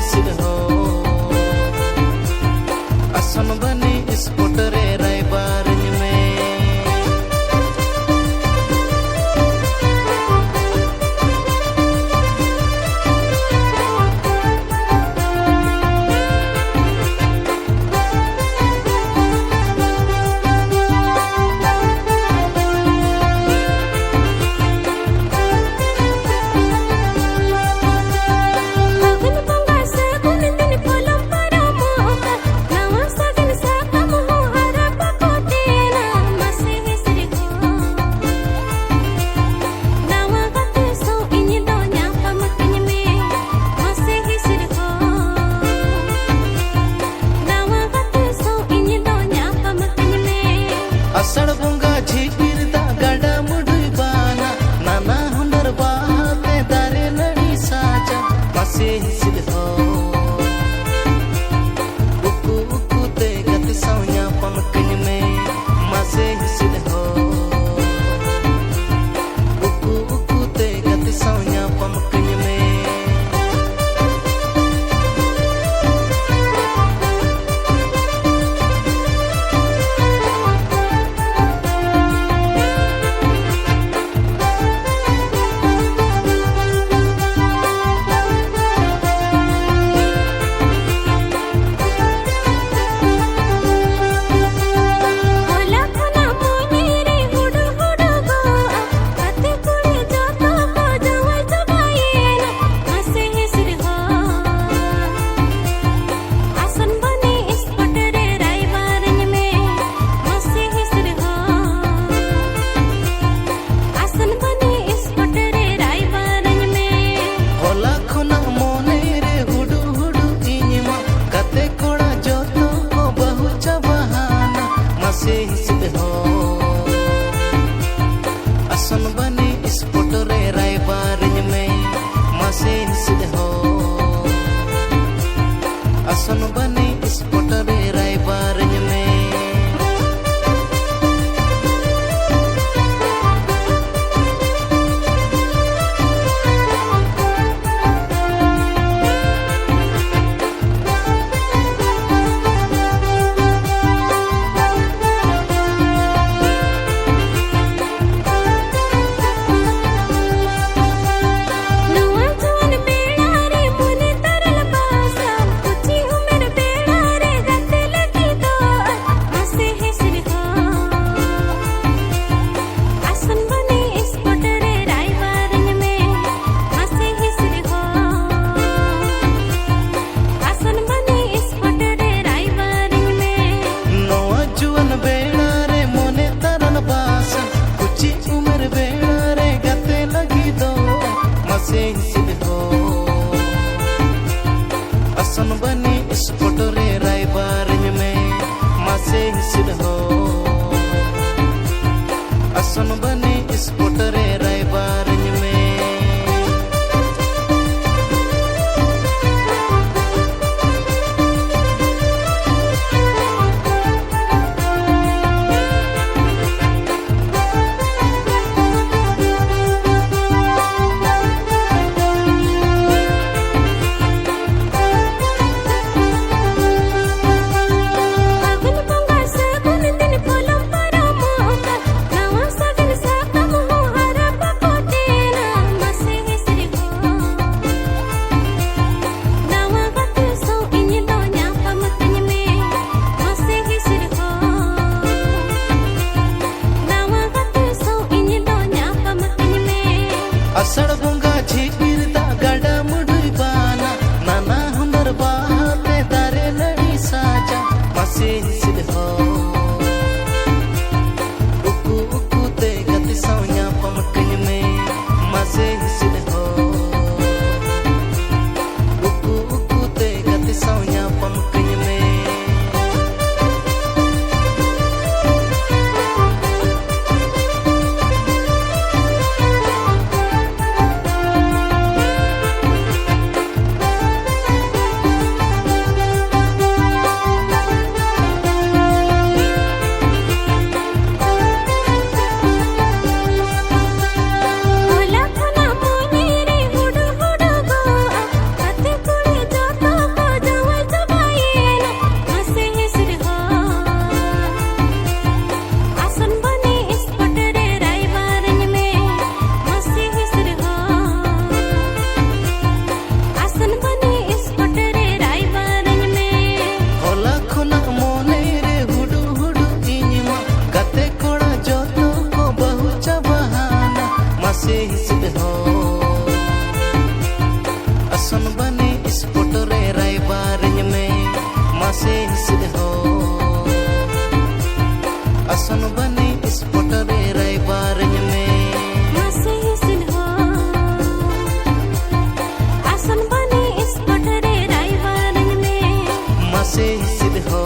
हिसिद हो असन बनी स्पोट रे रायबार में असड़ बुंगा झीपिर दा गड़ा मुडुई बाना नाना हुनर बाते दारे लड़ी साजा मसे हिसिद हो उकु उकु ते गति सौया पमकन में मसे हिसिद हो उकु उकु ते गति सौया पमकन में असन बनी स्पोट रे रायबार में मसे हिसिद हो असन बनी स्पोट रे रायबार में असन बनी स्पोट रे रायबार में मसे हिसिद हो असन बनी स्पोट रे रायबार में Nawa sagin sa kamu असन बने स्पोर्ट रे रायबारिन में मासे हिसिद हो असन बने स्पोर्ट रे रायबारिन में मासे हिसिद हो असन बने स्पोर्ट रे रायबारिन में मासे हिसिद हो